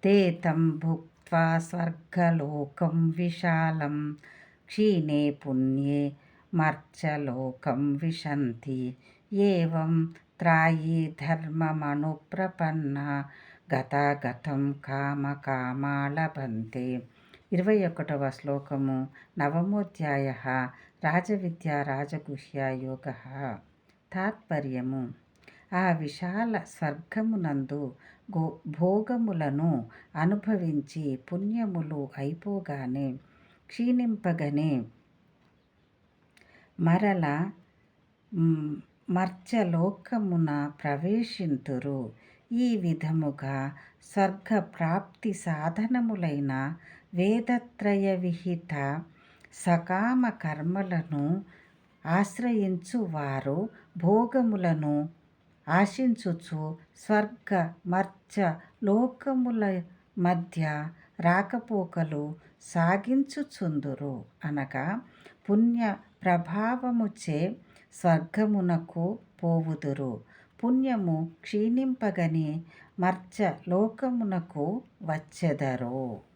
ते तं भुक्त्वा स्वर्गलोकं विशालं क्षीणे पुण्ये मर्त्यलोकं विशन्ति एवं त्रायी ధర్మమనుప్రపన్నా గతాగతం కామకామా లభంతే. 21వ శ్లోకము. నవమోధ్యాయ. రాజవిద్య రాజగుహ్య యోగ. తాత్పర్యము. ఆ విశాల స్వర్గమునందు భోగములను అనుభవించి పుణ్యములు అయిపోగానే క్షీణింపగనే మరల మర్త్యలోకమున ప్రవేశింతురు. ఈ విధముగా స్వర్గప్రాప్తి సాధనములైన వేదత్రయ విహిత సకామ కర్మలను ఆశ్రయించు వారు భోగములను ఆశించుచు స్వర్గ మర్త్య లోకముల మధ్య రాకపోకలు సాగించుచుందురు. అనగా పుణ్య ప్రభావముచే స్వర్గమునకు పోవుదురు. పుణ్యము క్షీణింపగని మర్త్య లోకమునకు వచ్చెదరు.